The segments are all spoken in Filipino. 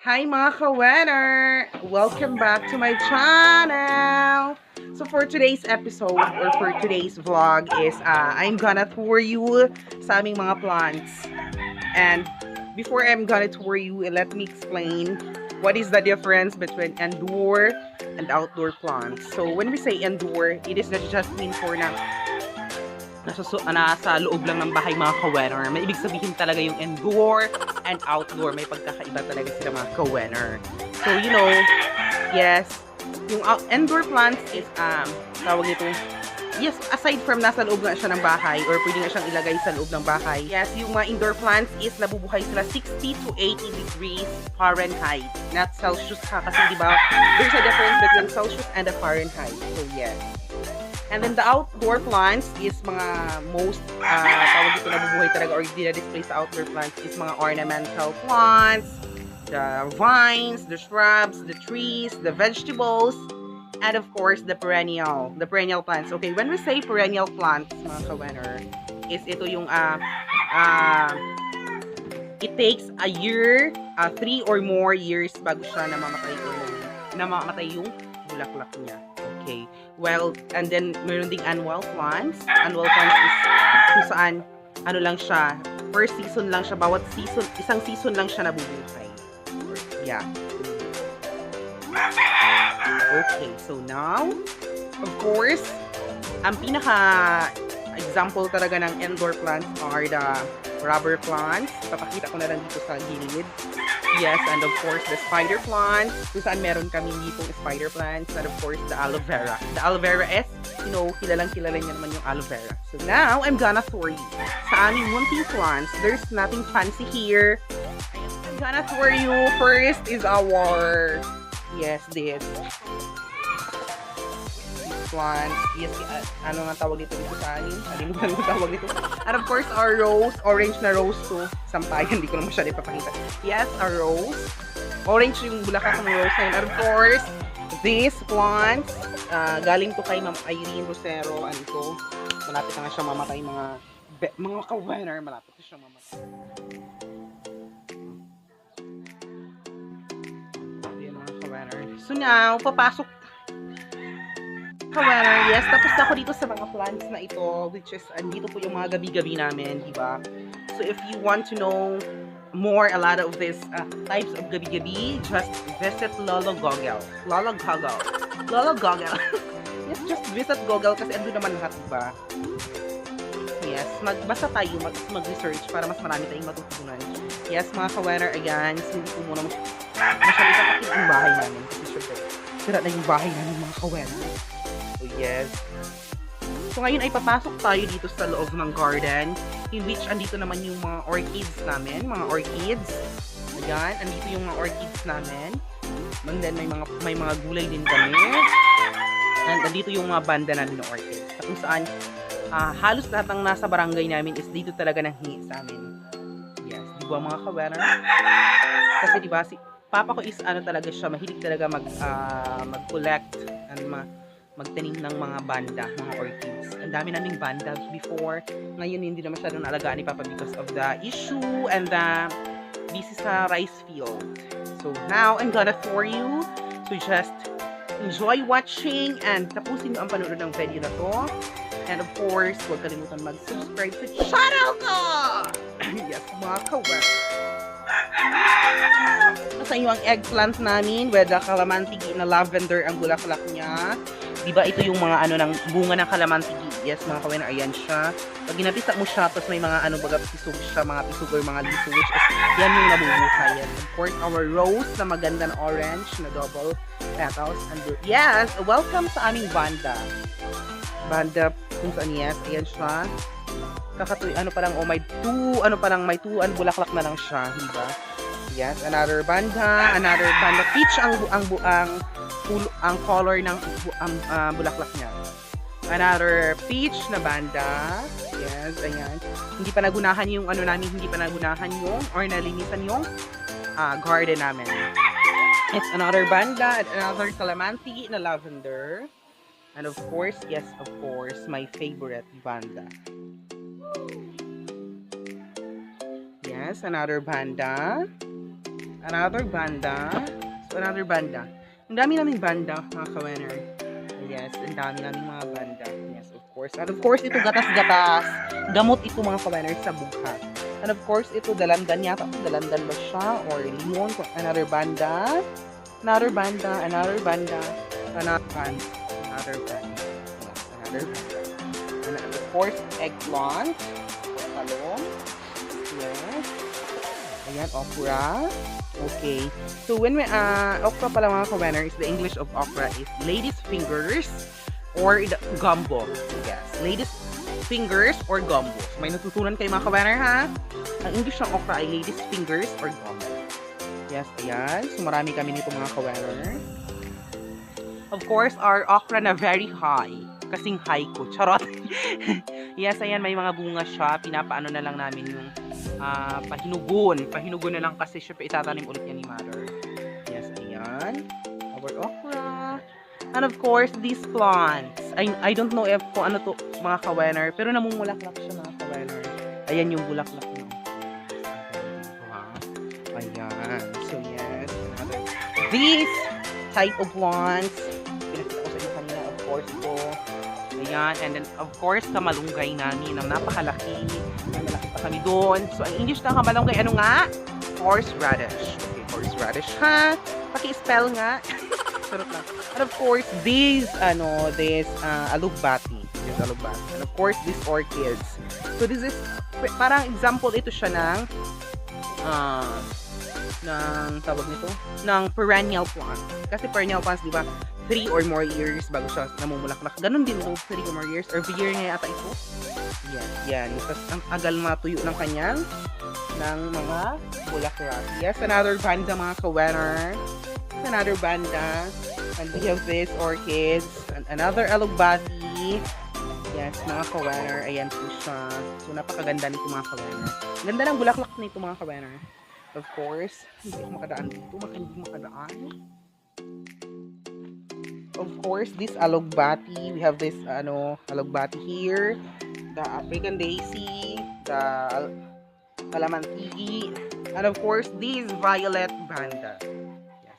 Hi mga ka-winner! Welcome back to my channel! So for today's episode or for today's vlog is I'm gonna tour you sa aming mga plants. And before I'm gonna tour you, let me explain what is the difference between indoor and outdoor plants. So when we say indoor, it is not just mean for na nasa loob lang ng bahay mga ka-winner. May ibig sabihin talaga yung indoor and outdoor. May pagkakaiba talaga sila mga ka-winner. So, you know, yes, yung indoor plants is, tawag ito, yes, aside from nasa loob nga siya ng bahay or pwede nga siyang ilagay sa loob ng bahay. Yes, yung mga indoor plants is nabubuhay sila 60 to 80 degrees Fahrenheit. Not Celsius ha, kasi di ba, there's a difference between Celsius and the Fahrenheit. So, yes. And then the outdoor plants is mga most, tawag ito nabubuhay talaga or display sa outdoor plants is mga ornamental plants, the vines, the shrubs, the trees, the vegetables, and of course, the perennial plants. Okay, when we say perennial plants, mga ka-winner, is ito yung, it takes a year, 3 or more years bago siya namamatay yung bulaklak niya. Okay. Well, and then meron ding annual plants. Annual plants is kung saan ano lang siya, first season lang siya, bawat season, isang season lang siya nabubuhay. Yeah. Okay, so now, of course, ang pinaka example talaga ng indoor plants are the rubber plants. Papakita ko na lang dito sa gilid. Yes, and of course, the spider plants. Kung saan meron kami dito spider plants. And of course, the aloe vera. The aloe vera is, you know, kilalang-kilala niya naman yung aloe vera. So now, I'm gonna tour you. Sa aming munting plants, there's nothing fancy here. I'm gonna tour you. First is our, yes, this plants. Yes, ano nga tawag dito sa amin? Alimutan ko tawag dito. And of course, our rose. Orange na rose to. Sampayan, hindi ko na masyado ipapakita. Yes, our rose. Orange yung bulaklak ng rose na yun. And of course, these plants, galing to kay Ma'am Irene Rosero. Ano ito? Malapit na nga siya mamatay. Mga ka-winner, malapit na siya mamatay. Ayan mga ka-winner. So now, papasok ka-winner, yes, tapos na ako dito sa mga plants na ito, which is, andito po yung mga gabi-gabi namin, di ba? So, if you want to know more, a lot of these types of gabi-gabi, just visit Lolo Goggle. Lolo Goggle. Lolo Goggle. Yes, just visit Goggle kasi ando naman lahat, di ba? Yes, basta tayo mag-research para mas marami tayong matutunan. Yes, mga ka-winner, again, hindi ko muna masyali kapakit ang bahay namin. Kasi syempre, sira na yung bahay namin, mga ka-winner. So, yes. So, ngayon ay papasok tayo dito sa loob ng garden, in which andito naman yung mga orchids namin, mga orchids. Ayan, andito yung mga orchids namin. And then, may mga gulay din kami. And andito yung mga banda namin ng orchids. Kung saan, halos lahat ng nasa barangay namin is dito talaga nanghingi sa amin. Yes, di ba mga ka-winner? Kasi di ba, si Papa ko is ano talaga siya, mahilig talaga mag-collect and magtanim ng mga banda, mga orchids. Ang dami naming banda before. Ngayon, hindi na masyadong naalagaan ni Papa because of the issue and the busy sa rice field. So, now, I'm gonna tour you. So, just enjoy watching and tapusin mo ang panonood ng video na to. And of course, huwag kalimutan mag-subscribe sa channel ko! Yes, mga kawan. Sa inyo ang eggplant namin with the calamansi na lavender ang bulaklak niya. Diba ito yung mga ano ng bunga ng calamansi. Yes, mga kawin, ayan siya. Pag ginapisa mo siya, tapos may mga ano baga pisog siya, mga pisog or mga liso, which is yan yung nabubuhay. Yan. Of course, our rose na maganda na orange na double petals. And yes, welcome sa aming banda. Banda kung saan, yes, ayan siya. Kakatuloy, ano pa lang, oh, may two bulaklak na lang siya, diba? Yes, another banda, peach ang color ng bulaklak niya. Another peach na banda. Yes, ayan. Hindi pa nagunahan yung ano namin, or nalinisan yung garden namin. It's another banda, another calamansi na lavender. And of course, yes, of course, my favorite banda. Yes, another banda. Another banda. So, another banda. Ang dami naming banda, mga ka-winner. Yes, ang dami naming mga banda. Yes, of course. And of course, ito gatas-gatas. Gamot ito, mga ka-winner, sa bugha. And of course, ito dalandan yata. Dalandan ba siya? Or limon. Another banda. Another banda. Another banda. Another banda. Another banda. Yes, another banda. And of course, eggplant. Talong. Yes. Ayan, okra. Okay. So, when we, okra pala mga ka-winner, is the English of okra is lady's fingers or the gumbo. Yes. Lady's fingers or gumbo. So, may natutunan kayo mga ka-winner, ha? Ang English ng okra ay lady's fingers or gumbo. Yes, ayan. So, marami kami nito mga ka-winner. Of course, our okra na very high. Kasing high ko. Charot. Yes, ayan. May mga bunga siya. Pinapaano na lang namin yung pahinugon na lang kasi syempre itatanim ulit yan ni mother. Yes, ayan. Our okra. And of course, these plants. I don't know if kung ano to mga ka-winner, pero namumulaklak siya mga ka-winner. Ayan yung bulaklak niya. Ayan. So yes, another. These type of plants. Pinakita ko sa inyo kanina, of course, ito. Ayan. And then, of course, kamalunggay namin na napakalaki. May malaki pa kami doon. So, ang English ng kamalunggay, ano nga? Horseradish. Okay, horseradish, ha? Paki-spell nga. Sarap lang. And of course, these alugbati. This alugbati. And of course, these orchids. So, this is, parang example, ito siya ng tawag nito, ng perennial plant. Kasi perennial plants, di ba, 3 or more years bago siya namumulaklak. Ganon din ito, 3 or more years. Or year nga yata ito. Yes, yan. Tapos, ang agal matuyo ng kanyang ng mga bulaklak. Yes, another banda mga ka-winner. Another banda. And we have this orchids. And another alugbati. Yes, mga ka-winner. Ayan po siya. So, napakaganda nito mga ka-winner. Ganda ng bulaklak nito mga ka-winner. Of course, hindi ako makadaan dito. Hindi makadaan. Of course, this alugbati. We have this, alugbati here. The African daisy. The calamansi. And of course, this violet banda. Yes,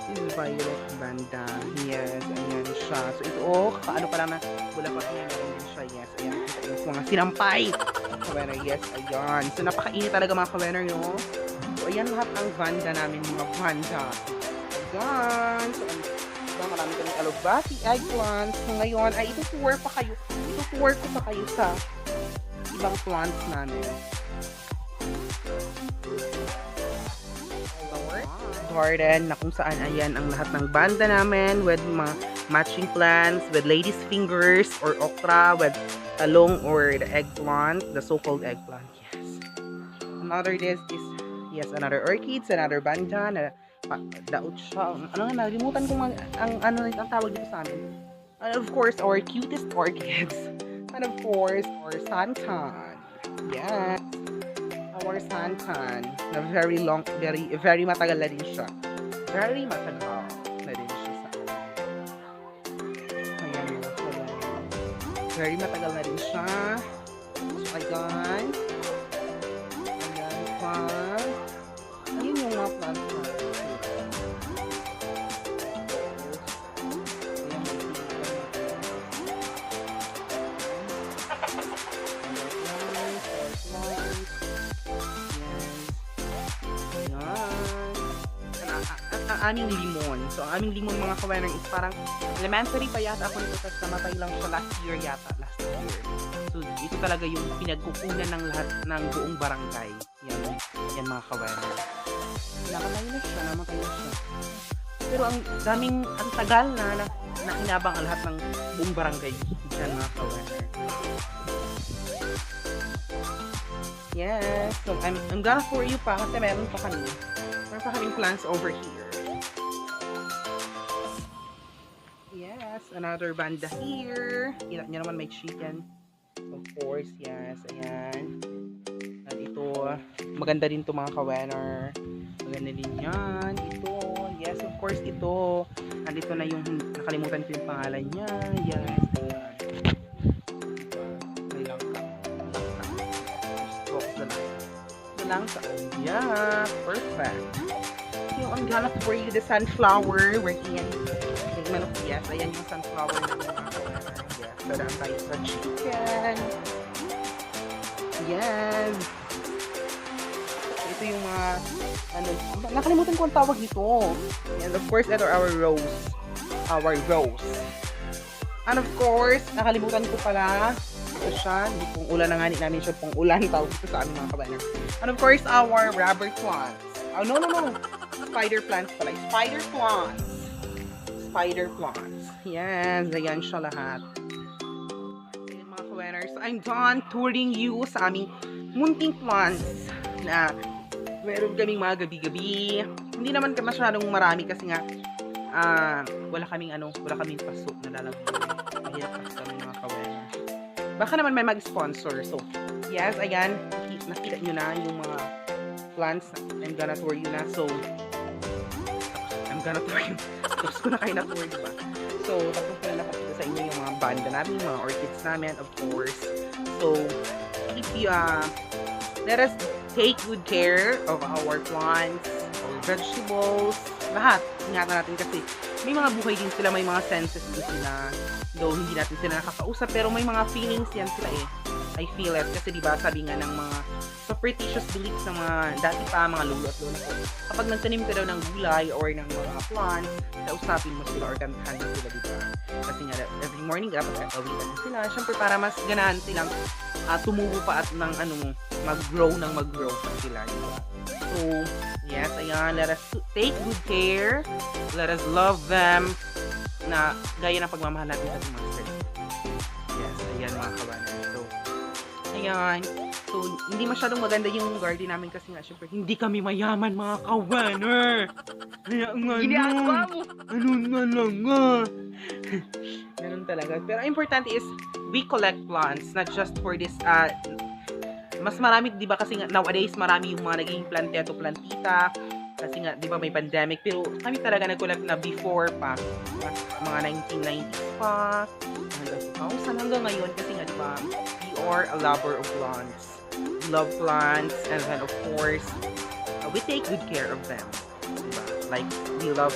this is violet banda. Yes, ayan siya. So, ito, kaano pa lang na bulaklak niya. Ayan siya. Yes, ayan. Yung mga sinampay. Ka-winner, yes, ayan. So, napakainit talaga mga ka-winner, no? So, ayan lahat ang banda namin, mga banda. Ayan. So, marami kaming alugbati, eggplant. So, ngayon, ay itutour ko pa kayo sa ibang plants namin. Garden, na kung saan, ayan, ang lahat ng banda namin with mga matching plants, with lady's fingers, or okra, with talong or the eggplant, the so-called eggplant. Yes. Another this is yes, another orchids, another banda na daot siya. Ano nga, nalimutan ko ang tawag dito sa amin. And of course, our cutest orchids. And of course, our santan. Yes. Our santan na very long, very matagal na din siya. Very matagal na din siya sa very matagal na din siya. So, ayan. Ayan pa. Ayun yung mga plant na. Ang aming limon. So, ang aming limon mga ka-winner is parang elementary pa yata ako nito tapos namatay lang siya last year. So, ito talaga yung pinagkukunan ng lahat ng buong barangay. Yan mga ka-winner. Namatay na siya. Pero ang daming, ang tagal na inabang ang lahat ng buong barangay. Yan mga ka-winner. Yes. So, I'm gonna pour you pa kasi meron pa kaming plants over here. Yes, another banda here. Kita nyo naman may chicken. Of course, yes. Ayan. At ito, maganda din to mga ka-winner. Maganda din yan. Ito, yes, of course, ito. Nandito na yung, nakalimutan ko yung pangalan niya. Yes, ayan. May langka. Box na lang. lang sa yeah, perfect. So, I'm gonna pour you the sunflower. Working yan. Yes, ayan yung sunflower na yes, dadaan tayo sa chicken. Yes. Ito yung mga, ano, nakalimutan ko ang tawag nito. And of course, ito our rose. Our rose. And of course, nakalimutan ko pala. Ito siya. Hindi pong ulan na nga namin siya pong ulan. Tawag ito sa aming mga kabayan. And of course, our rubber plants. Oh, no. Spider plants pala. Spider plants. Spider plants. Yes, ayan siya lahat. Ayan mga kaweners. I'm done touring you sa aming munting plants na meron kaming mga gabi-gabi. Hindi naman masyadong marami kasi nga wala kaming paso na lalagyan. Mahirap kasi kami mga kaweners. Baka naman may mag-sponsor. So, yes, ayan. Nakita nyo na yung mga plants na I'm gonna tour you na. So, I'm gonna tour you. Tapos ko na kayo na-tour, diba? So, tapos ko na napakita sa inyo yung mga banda namin, mga orchids namin, of course. So, if you, let us take good care of our plants, our vegetables, lahat. Ingatan natin kasi may mga buhay din sila, may mga senses din sila. Though hindi natin sila nakakausap, pero may mga feelings yan sila eh. I feel it. Kasi diba, sabi nga ng mga superstitious beliefs ng mga dati pa, mga lolo at lola ko, kapag nagtanim ka daw ng gulay or ng mga plants, kausapin mo sila or kantahan mo sila, diba? Kasi nga, every morning dapat kakawitan sila. Siyempre, para mas ganahan silang tumubo pa at ng mag-grow pa sila, diba? So, yes, ayan, let us take good care, let us love them, na gaya ng pagmamahal natin sa ating mga sarili. Yes, ayan mga kawanan. So, ayan. So, hindi masyadong maganda yung garden namin kasi nga, syempre, hindi kami mayaman mga kawaner. Kaya nga ano na lang nga. Ganun talaga. Pero importante is, we collect plants, not just for this, mas marami, di ba kasi nga, nowadays, marami yung mga naging planteto, plantita, kasi nga, di ba may pandemic, pero kami talaga nag-collect na before pa, mga 1990s pa, hanggang ngayon, kasi nga, di ba, we are a lover of plants. We love plants, and then, of course, we take good care of them. Diba? Like, we love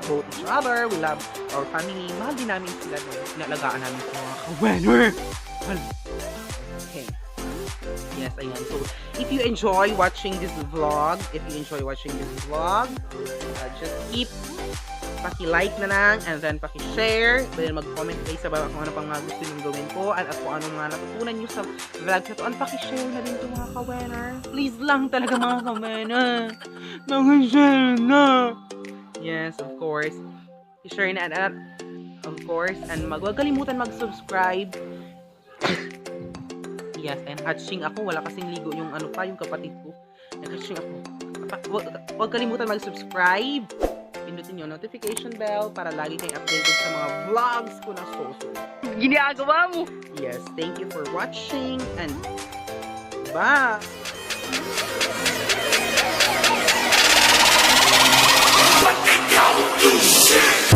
both each other, we love our family, mahal din namin sila, nalagaan namin sa mga kawenner. Okay. Yes, ayan. So, if you enjoy watching this vlog, just keep paki-like na lang, and then paki-share, then mag-comment kayo sa baba kung ano pang mga gusto nyo gawin ko, at kung ano mga natutunan nyo sa vlog na to, and paki-share na din ito mga kawenner. Please lang talaga mga kawenner. Paki-share na. Yes, of course. I-share na, and of course, and huwag kalimutan mag-subscribe. Yes, and hatching ako. Wala kasing ligo yung yung kapatid ko. Nag-hatching ako. Huwag kalimutan mag-subscribe. Pindutin yung notification bell para lagi kayong updated sa mga vlogs ko na susunod. Ginagawa mo! Yes, thank you for watching and bye! But they don't do shit!